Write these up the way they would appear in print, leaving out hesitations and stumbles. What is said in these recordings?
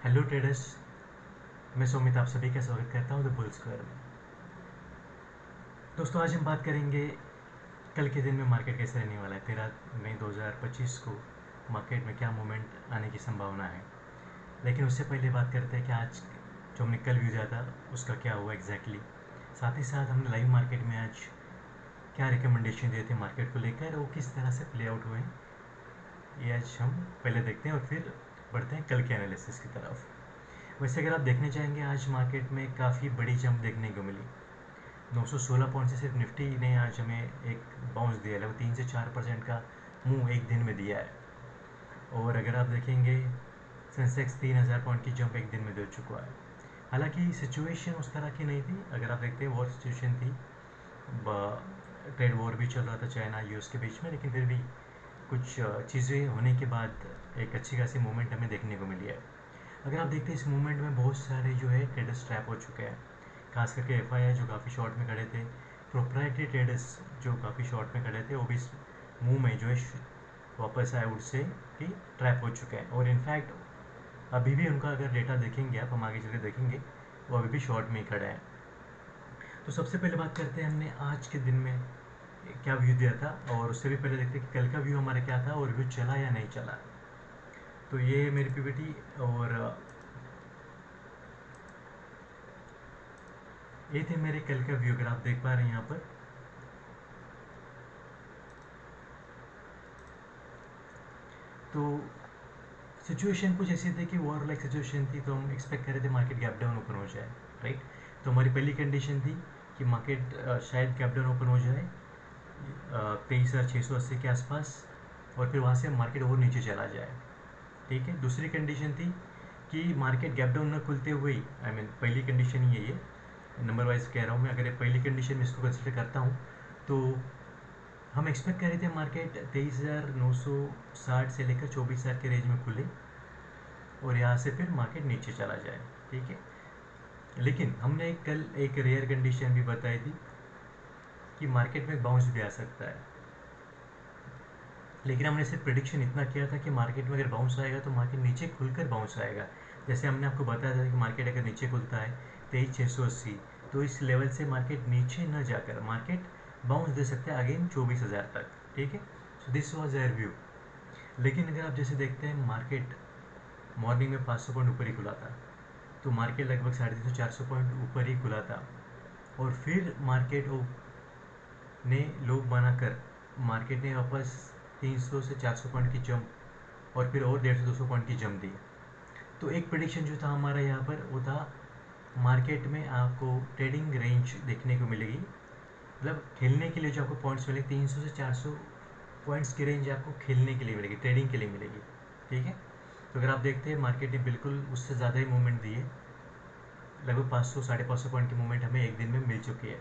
Hello traders. मैं सुमित आप सभी का स्वागत करता हूँ द बुल स्क्वायर में। दोस्तों आज हम बात करेंगे कल के दिन में मार्केट कैसे रहने वाला है। 13 मई 2025 को मार्केट में क्या मूवमेंट आने की संभावना है। लेकिन उससे पहले बात करते हैं कि आज जो हमने कल व्यू दिया था उसका क्या हुआ एग्जैक्टली। साथ ही साथ हमने लाइव मार्केट में आज क्या रिकमेंडेशन दिए थे मार्केट को लेकर, वो किस तरह से प्ले आउट हुए हैं, ये आज हम पहले देखते हैं और फिर बढ़ते हैं कल के एनालिसिस की तरफ। वैसे अगर आप देखने चाहेंगे आज मार्केट में काफ़ी बड़ी जंप देखने को मिली। 916 पॉइंट से सिर्फ निफ्टी ने आज हमें एक बाउंस दिया है, वो 3 से 4% का मूव एक दिन में दिया है। और अगर आप देखेंगे सेंसेक्स 3000 पॉइंट की जंप एक दिन में दे चुका है। हालांकि सिचुएशन उस तरह की नहीं थी। अगर आप देखते हैं वॉर सिचुएशन थी, ट्रेड वॉर भी चल रहा था चाइना यूएस के बीच में, लेकिन फिर भी कुछ चीज़ें होने के बाद एक अच्छी खासी मूवमेंट हमें देखने को मिली है। अगर आप देखते हैं इस मूवमेंट में बहुत सारे जो है ट्रेडर्स ट्रैप हो चुके हैं, खास करके एफ जो काफ़ी शॉर्ट में खड़े थे, प्रोप्राइटरी ट्रेडर्स जो काफ़ी शॉर्ट में खड़े थे, वो भी इस मूव में जो है वापस आए उठ से कि ट्रैप हो चुके हैं। और इनफैक्ट अभी भी उनका अगर डेटा देखेंगे आप, हम आगे चल के देखेंगे, वो अभी भी शॉर्ट में ही खड़े हैं। तो सबसे पहले बात करते हैं हमने आज के दिन में क्या व्यू दिया था, और उससे भी पहले देखते हैं कि कल का व्यू हमारा क्या था और व्यू चला या नहीं चला। तो ये मेरी पीपीटी और ये थे मेरे कल का व्यू। अगर आप देख पा रहे हैं यहाँ पर, तो सिचुएशन कुछ ऐसी थी कि वॉर लाइक सिचुएशन थी, तो हम एक्सपेक्ट कर रहे थे मार्केट गैप डाउन ओपन हो जाए, राइट। तो हमारी पहली कंडीशन थी कि मार्केट शायद गैप डाउन ओपन हो जाए 23,680 के आसपास, और फिर वहाँ से मार्केट और नीचे चला जाए, ठीक है। दूसरी कंडीशन थी कि मार्केट गैप डाउन न खुलते हुए ही, आई मीन पहली कंडीशन ही है ये, नंबर वाइज कह रहा हूँ मैं। अगर ये पहली कंडीशन में इसको कंसिडर करता हूँ तो हम एक्सपेक्ट कर रहे थे मार्केट 23,960 से लेकर 24,000 के रेंज में खुले और यहाँ से फिर मार्केट नीचे चला जाए, ठीक है। लेकिन हमने कल एक रेयर कंडीशन भी बताई थी कि मार्केट में बाउंस भी आ सकता है। लेकिन हमने सिर्फ प्रिडिक्शन इतना किया था कि मार्केट में अगर बाउंस आएगा तो मार्केट नीचे खुलकर बाउंस आएगा। जैसे हमने आपको बताया था कि मार्केट अगर नीचे खुलता है 23,680, तो इस लेवल से मार्केट नीचे न जाकर मार्केट बाउंस दे सकता है अगेन 24,000 तक, ठीक है। So this was air view. लेकिन अगर आप जैसे देखते हैं मार्केट मॉर्निंग में 500 पॉइंट ऊपर ही खुला था, तो मार्केट लगभग 350-400 पॉइंट ऊपर ही खुला था, और फिर मार्केट ने लो बनाकर मार्केट ने वापस 300 से 400 पॉइंट की जंप और फिर और 150-200 पॉइंट की जंप दी। तो एक प्रेडिक्शन जो था हमारा यहाँ पर वो था, मार्केट में आपको ट्रेडिंग रेंज देखने को मिलेगी, मतलब खेलने के लिए जो आपको पॉइंट्स मिलेंगे 300 से 400 पॉइंट्स की रेंज आपको खेलने के लिए मिलेगी, ट्रेडिंग के लिए मिलेगी, ठीक है। तो अगर आप देखते हैं मार्केट ने बिल्कुल उससे ज़्यादा ही मूवमेंट दी है, लगभग 500-550 पॉइंट की मूवमेंट हमें एक दिन में मिल चुकी है।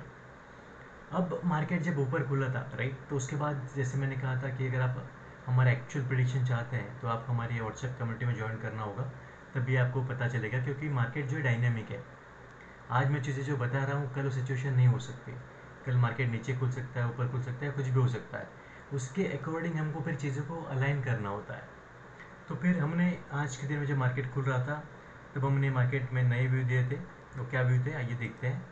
अब मार्केट जब ऊपर खुला था, राइट, तो उसके बाद जैसे मैंने कहा था कि अगर आप हमारा एक्चुअल प्रेडिक्शन चाहते हैं तो आप हमारी व्हाट्सएप कम्युनिटी में ज्वाइन करना होगा, तभी आपको पता चलेगा। क्योंकि मार्केट जो है डायनेमिक है। आज मैं चीज़ें जो बता रहा हूँ कल वो सिचुएशन नहीं हो सकती। कल मार्केट नीचे खुल सकता है, ऊपर खुल सकता है, कुछ भी हो सकता है। उसके अकॉर्डिंग हमको फिर चीज़ों को अलाइन करना होता है। तो फिर हमने आज के दिन में जब मार्केट खुल रहा था तब हमने मार्केट में नए व्यू दिए थे। तो क्या व्यू थे आइए देखते हैं।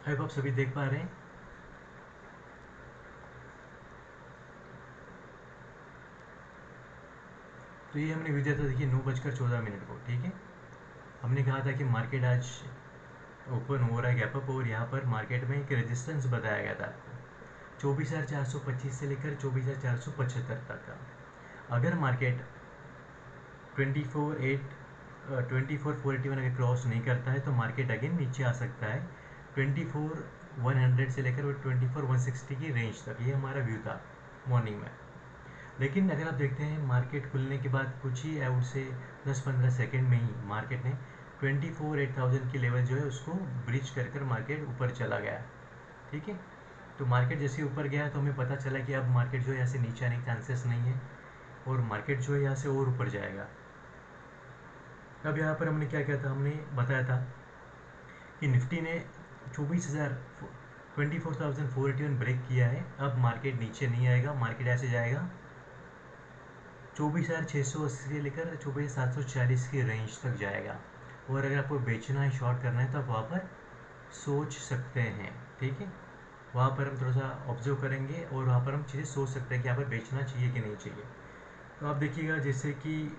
आई होप आप सभी देख पा रहे हैं। तो ये हमने व्यू दिया था, देखिए 9:14 को, ठीक है। हमने कहा था कि मार्केट आज ओपन हो रहा है गैप अप, और यहाँ पर मार्केट में एक रेजिस्टेंस बताया गया था आपको 24,425 से लेकर 24,475 तक का। अगर मार्केट 24,481 अगर क्रॉस नहीं करता है तो मार्केट अगेन नीचे आ सकता है 24,100 से लेकर 24,160 की रेंज तक। ये हमारा व्यू था मॉर्निंग में। लेकिन अगर आप देखते हैं मार्केट खुलने के बाद कुछ ही आउट से 10-15 सेकेंड में ही मार्केट ने 24,800 की लेवल जो है उसको ब्रिज कर कर मार्केट ऊपर चला गया, ठीक है। तो मार्केट जैसे ऊपर गया तो हमें पता चला कि अब मार्केट जो है यहाँ से नीचे आने के चांसेस नहीं है, और मार्केट जो है यहाँ से और ऊपर जाएगा। अब यहाँ पर हमने क्या किया था, हमने बताया था कि निफ्टी ने 24,481 ब्रेक किया है। अब मार्केट नीचे नहीं आएगा, मार्केट ऐसे जाएगा 24,680 से लेकर 24,740 की रेंज तक जाएगा। और अगर आपको बेचना है, शॉर्ट करना है, तो आप वहाँ पर सोच सकते हैं। ठीक है, वहाँ पर हम थोड़ा सा ऑब्जर्व करेंगे और वहाँ पर हम चीज़ें सोच सकते हैं कि यहाँ पर बेचना चाहिए कि नहीं चाहिए। तो आप देखिएगा जैसे कि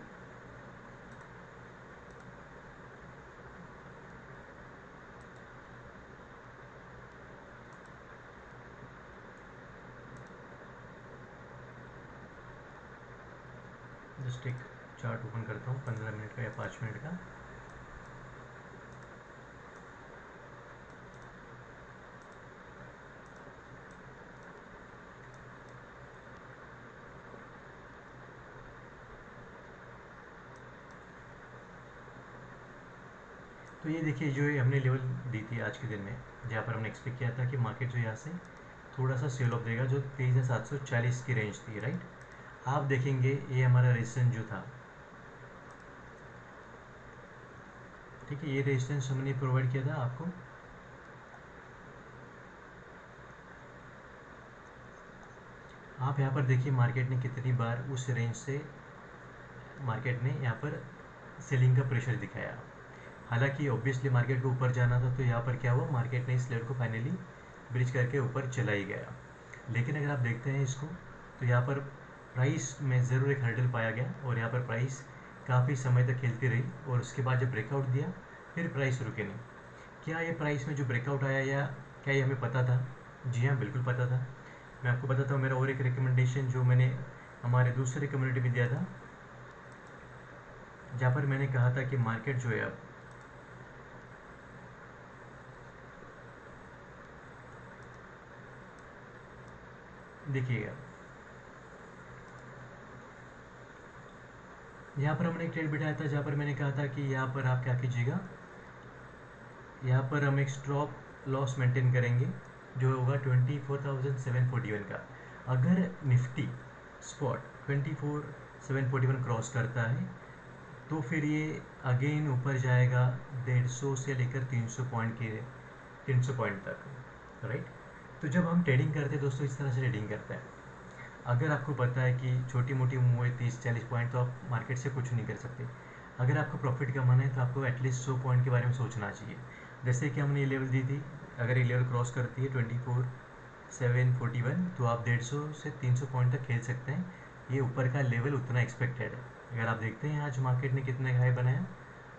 जस्ट एक चार्ट ओपन करता हूँ 15 मिनट का या 5 मिनट का। तो ये देखिए, जो ये हमने लेवल दी थी आज के दिन में, जहाँ पर हमने एक्सपेक्ट किया था कि मार्केट जो यहाँ से थोड़ा सा सेल ऑफ देगा, जो 23,740 की रेंज थी, राइट। आप देखेंगे ये हमारा रेजिस्टेंस जो था, ठीक है, ये रेजिस्टेंस हमने प्रोवाइड किया था आपको। आप यहाँ पर देखिए मार्केट ने कितनी बार उस रेंज से मार्केट ने यहाँ पर सेलिंग का प्रेशर दिखाया। हालांकि ऑब्वियसली मार्केट को ऊपर जाना था, तो यहाँ पर क्या हुआ, मार्केट ने इस लेवल को फाइनली ब्रिज करके ऊपर चला ही गया। लेकिन अगर आप देखते हैं इसको, तो यहाँ पर प्राइस में ज़रूर एक हर्डल पाया गया और यहाँ पर प्राइस काफ़ी समय तक खेलती रही और उसके बाद जब ब्रेकआउट दिया फिर प्राइस रुके नहीं। क्या ये प्राइस में जो ब्रेकआउट आया, या क्या ये हमें पता था? जी हाँ, बिल्कुल पता था। मैं आपको बताता हूँ मेरा और एक रिकमेंडेशन जो मैंने हमारे दूसरे कम्युनिटी में दिया था, जहाँ पर मैंने कहा था कि मार्केट जो है, अब देखिएगा यहाँ पर हमने एक ट्रेड बिठाया था, जहाँ पर मैंने कहा था कि यहाँ पर आप क्या कीजिएगा, यहाँ पर हम एक स्टॉप लॉस मेंटेन करेंगे जो होगा 24,741 का। अगर निफ्टी स्पॉट 24,741 क्रॉस करता है तो फिर ये अगेन ऊपर जाएगा 150 से लेकर 300 पॉइंट के 300 पॉइंट तक, राइट। तो जब हम ट्रेडिंग करते हैं दोस्तों, इस तरह से ट्रेडिंग करते हैं। अगर आपको पता है कि छोटी मोटी मूव है 30-40 पॉइंट, तो आप मार्केट से कुछ नहीं कर सकते। अगर आपको प्रॉफिट कमाना है तो आपको एटलीस्ट 100 पॉइंट के बारे में सोचना चाहिए। जैसे कि हमने ये लेवल दी थी, अगर ये लेवल क्रॉस करती है 24,741, तो आप 150 से 300 पॉइंट तक खेल सकते हैं। ये ऊपर का लेवल उतना एक्सपेक्टेड है। अगर आप देखते हैं आज मार्केट ने कितने हाई बनाया,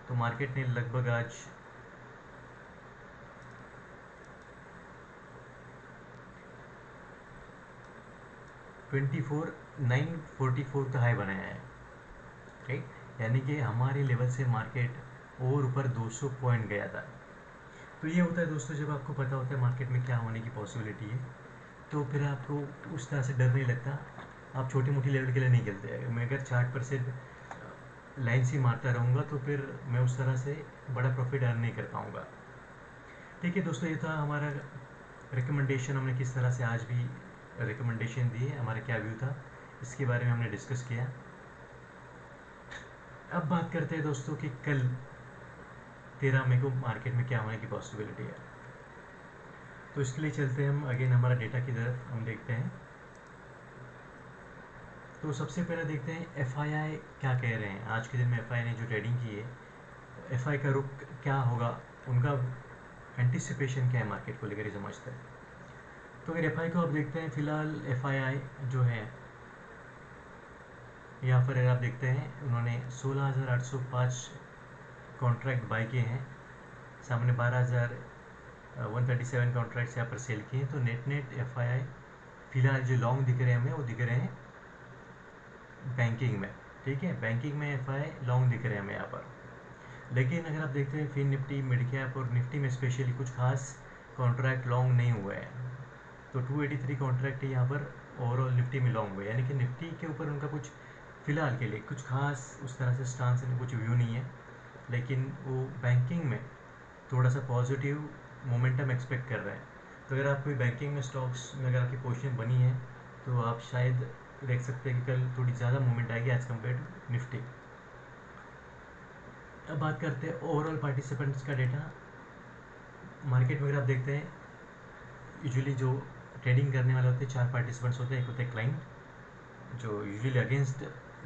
तो मार्केट ने लगभग आज 24,944 का हाई बनाया है, राइट। यानी कि हमारे लेवल से मार्केट और ऊपर 200 पॉइंट गया था। तो ये होता है दोस्तों, जब आपको पता होता है मार्केट में क्या होने की पॉसिबिलिटी है, तो फिर आपको उस तरह से डर नहीं लगता। आप छोटी मोटी लेवल के लिए नहीं खेलते हैं। मैं अगर चार्ट पर सिर्फ लाइन से मारता रहूँगा तो फिर मैं उस तरह से बड़ा प्रॉफिट अर्न नहीं कर पाऊँगा। ठीक है दोस्तों, ये था हमारा रिकमेंडेशन। हमने किस तरह से आज भी रिकमेंडेशन दी है, हमारा क्या व्यू था, इसके बारे में हमने डिस्कस किया। अब बात करते हैं दोस्तों कि कल 13 मई को मार्केट में क्या होने की पॉसिबिलिटी है। तो इसके लिए चलते हैं हम अगेन हमारा डेटा की तरफ, हम देखते हैं। तो सबसे पहले देखते हैं एफआईआई क्या कह रहे हैं। आज के दिन में एफआईआई ने जो ट्रेडिंग की है, एफआई का रुख क्या होगा, उनका एंटिसिपेशन क्या है मार्केट को लेकर, समझते हैं। तो अगर एफआई को आप देखते हैं, फिलहाल एफआईआई जो है, यहाँ पर अगर आप देखते हैं, उन्होंने 16,805 कॉन्ट्रैक्ट बाई किए हैं, सामने 12,137 कॉन्ट्रैक्ट्स यहाँ पर सेल किए हैं। तो नेट नेट एफआईआई फिलहाल जो लॉन्ग दिख रहे हैं हमें, वो दिख रहे हैं बैंकिंग में। ठीक है, बैंकिंग में एफआईआई लॉन्ग दिख रहे हैं हमें यहाँ पर। लेकिन अगर आप देखते हैं फिन निफ्टी, मिड कैप और निफ्टी में स्पेशली कुछ खास कॉन्ट्रैक्ट लॉन्ग नहीं हुए हैं। तो 283 कॉन्ट्रैक्ट यहाँ पर ओवरऑल निफ्टी में लॉन्ग हुए, यानी कि निफ्टी के ऊपर उनका कुछ फ़िलहाल के लिए कुछ खास उस तरह से स्टांस में कुछ व्यू नहीं है। लेकिन वो बैंकिंग में थोड़ा सा पॉजिटिव मोमेंटम एक्सपेक्ट कर रहे हैं। तो अगर आप कोई बैंकिंग में स्टॉक्स में अगर आपकी पोजीशन बनी है, तो आप शायद देख सकते हैं कि कल थोड़ी ज़्यादा मूवमेंट आएगी एज़ कम्पेयर टू निफ्टी। अब बात करते हैं ओवरऑल पार्टिसिपेंट्स का डेटा। मार्केट में अगर आप देखते हैं यूजुअली जो ट्रेडिंग करने वाले होते हैं 4 पार्टिसिपेंट्स होते हैं। एक होते हैं क्लाइंट जो यूजुअली अगेंस्ट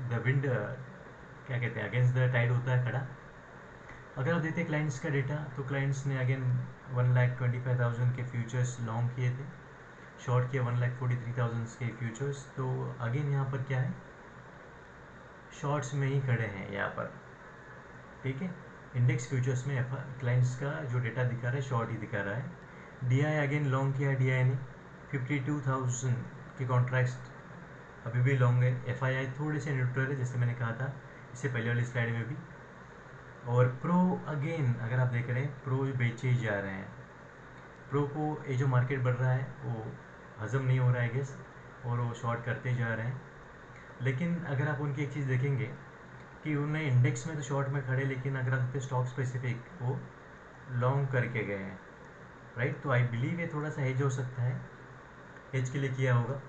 द विंड क्या कहते हैं अगेंस्ट द टाइड होता है खड़ा। अगर आप देखते हैं क्लाइंट्स का डेटा तो क्लाइंट्स ने अगेन 1,25,000 के फ्यूचर्स लॉन्ग किए थे, शॉर्ट किया 1,43,000 के फ्यूचर्स। तो अगेन यहाँ पर क्या है, शॉर्ट्स में ही खड़े हैं यहाँ पर, ठीक है। इंडेक्स फ्यूचर्स में क्लाइंट्स का जो डेटा दिखा रहा है शॉर्ट ही दिखा रहा है। डीआई अगेन लॉन्ग किया है, डीआई ने 52,000 के कॉन्ट्रैक्ट्स अभी भी लॉन्ग है। एफआईआई थोड़े से न्यूट्रल है जैसे मैंने कहा था इससे पहले वाली स्लाइड में भी। और प्रो अगेन अगर आप देख रहे हैं प्रो बेचे ही जा रहे हैं। प्रो को ये जो मार्केट बढ़ रहा है वो हजम नहीं हो रहा है गेस, और वो शॉर्ट करते जा रहे हैं। लेकिन अगर आप उनकी एक चीज़ देखेंगे कि उन्हें इंडेक्स में तो शॉर्ट में खड़े, लेकिन अगर आप देखते हैं स्टॉक स्पेसिफिक वो लॉन्ग करके गए हैं, राइट। तो आई बिलीव ये थोड़ा सा हेज हो सकता है, हेज के लिए किया होगा।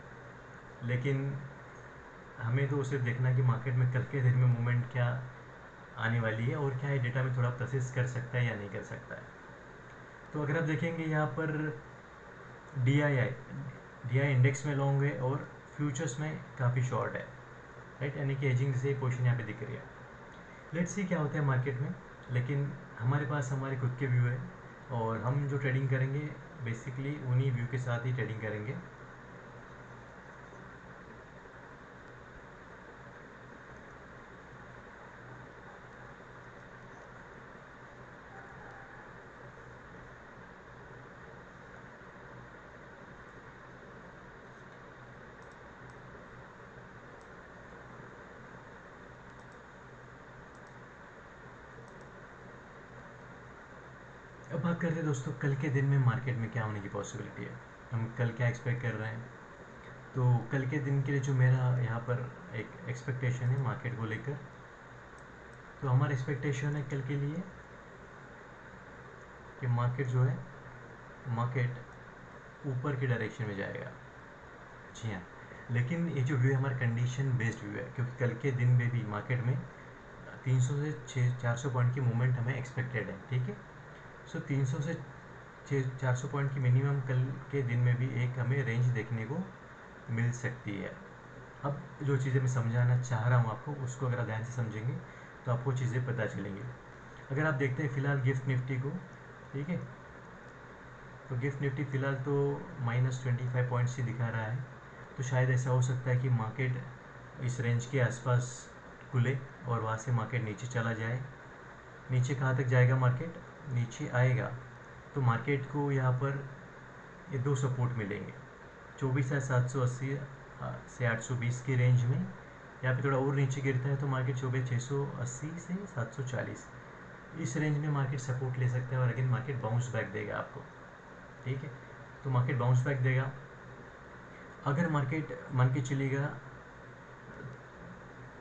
लेकिन हमें तो सिर्फ देखना है कि मार्केट में कल के दिन में मूवमेंट क्या आने वाली है और क्या ये डेटा में थोड़ा प्रोसेस कर सकता है या नहीं कर सकता है। तो अगर आप देखेंगे यहाँ पर डी आई इंडेक्स में लॉन्ग है और फ्यूचर्स में काफ़ी शॉर्ट है, राइट। यानी कि एजिंग से पोजीशन यहाँ पे दिख रही है। लेट्स सी क्या होता है मार्केट में। लेकिन हमारे पास हमारे खुद के व्यू है और हम जो ट्रेडिंग करेंगे बेसिकली उन्हीं व्यू के साथ ही ट्रेडिंग करेंगे। अब बात करते हैं दोस्तों कल के दिन में मार्केट में क्या होने की पॉसिबिलिटी है, हम कल क्या एक्सपेक्ट कर रहे हैं। तो कल के दिन के लिए जो मेरा यहाँ पर एक एक्सपेक्टेशन है मार्केट को लेकर, तो हमारा एक्सपेक्टेशन है कल के लिए कि मार्केट जो है मार्केट ऊपर की डायरेक्शन में जाएगा। जी हाँ, लेकिन ये जो व्यू है हमारा कंडीशन बेस्ड व्यू है, क्योंकि कल के दिन में भी मार्केट में 300 से 400 पॉइंट की मूवमेंट हमें एक्सपेक्टेड है, ठीक है। सो 300 से 400 पॉइंट की मिनिमम कल के दिन में भी एक हमें रेंज देखने को मिल सकती है। अब जो चीज़ें मैं समझाना चाह रहा हूँ आपको उसको अगर आप ध्यान से समझेंगे तो आपको चीज़ें पता चलेंगी। अगर आप देखते हैं फ़िलहाल गिफ्ट निफ्टी को, ठीक है, तो गिफ्ट निफ्टी फ़िलहाल तो -25 पॉइंट्स ही दिखा रहा है। तो शायद ऐसा हो सकता है कि मार्केट इस रेंज के आसपास खुले और वहाँ से मार्केट नीचे चला जाए। नीचे कहाँ तक जाएगा मार्केट, नीचे आएगा तो मार्केट को यहाँ पर ये दो सपोर्ट मिलेंगे, 24,780 से 820 की रेंज में। यहाँ पे थोड़ा और नीचे गिरता है तो मार्केट 24,680 से 740 इस रेंज में मार्केट सपोर्ट ले सकता है और अगेन मार्केट बाउंस बैक देगा आपको, ठीक है। तो मार्केट बाउंस बैक देगा। अगर मार्केट मान के चलेगा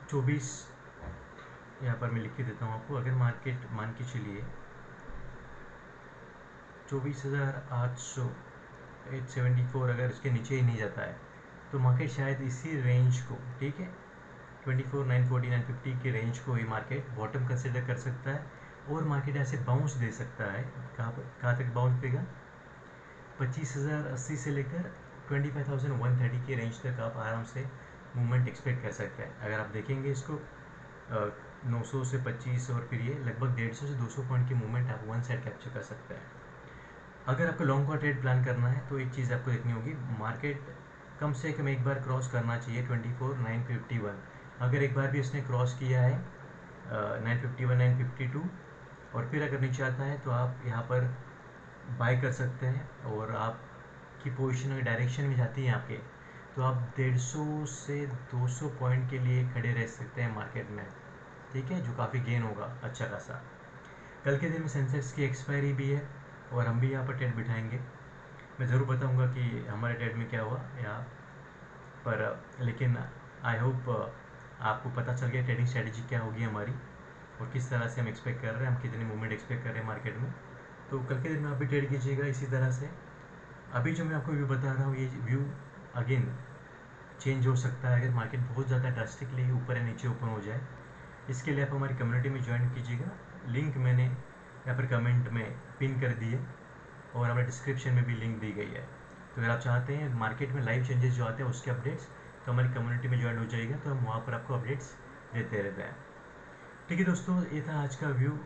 24, यहाँ पर मैं लिख के देता हूँ आपको, अगर मार्केट मान के चलिए 24,800 874 अगर इसके नीचे ही नहीं जाता है तो मार्केट शायद इसी रेंज को, ठीक है, 24,940 950 की रेंज को ही मार्केट बॉटम कंसिडर कर सकता है और मार्केट ऐसे बाउंस दे सकता है। कहाँ तक बाउंस देगा, 25,080 से लेकर 25,130 की रेंज तक आप आराम से मूवमेंट एक्सपेक्ट कर सकते हैं। अगर आप देखेंगे इसको 900 से 25 और फिर ये लगभग 150 से 200 पॉइंट की मूवमेंट आप वन साइड कैप्चर कर सकते हैं। अगर आपको लॉन्ग का ट्रेड प्लान करना है तो एक चीज़ आपको देखनी होगी, मार्केट कम से कम एक बार क्रॉस करना चाहिए 24,951। अगर एक बार भी इसने क्रॉस किया है 951 952 और फिर अगर नीचे आता है तो आप यहाँ पर बाय कर सकते हैं और आपकी पोजीशन अगर डायरेक्शन में जाती है आपके तो आप 150 से 200 पॉइंट के लिए खड़े रह सकते हैं मार्केट में, ठीक है, जो काफ़ी गेन होगा अच्छा खासा। कल के दिन में सेंसेक्स की एक्सपायरी भी है और हम भी यहाँ पर ट्रेड बिठाएंगे। मैं ज़रूर बताऊंगा कि हमारे ट्रेड में क्या हुआ यहाँ पर, लेकिन आई होप आपको पता चल गया ट्रेडिंग स्ट्रेटजी क्या होगी हमारी और किस तरह से हम एक्सपेक्ट कर रहे हैं, हम कितनी मूवमेंट एक्सपेक्ट कर रहे हैं मार्केट में। तो कल के दिन में आप भी ट्रेड कीजिएगा इसी तरह से। अभी जो मैं आपको व्यू बता रहा हूँ ये व्यू अगेन चेंज हो सकता है अगर मार्केट बहुत ज़्यादा ड्रास्टिकली ऊपर या नीचे ओपन हो जाए। इसके लिए आप हमारी कम्युनिटी में ज्वाइन कीजिएगा, लिंक मैंने यहाँ पर कमेंट में पिन कर दी है। और हमारे डिस्क्रिप्शन में भी लिंक दी गई है। तो अगर आप चाहते हैं मार्केट में लाइव चेंजेस जो आते हैं उसके अपडेट्स, तो हमारी कम्युनिटी में ज्वाइन हो जाइएगा, तो हम वहाँ पर आपको अपडेट्स देते रहते हैं। ठीक है दोस्तों, ये था आज का व्यू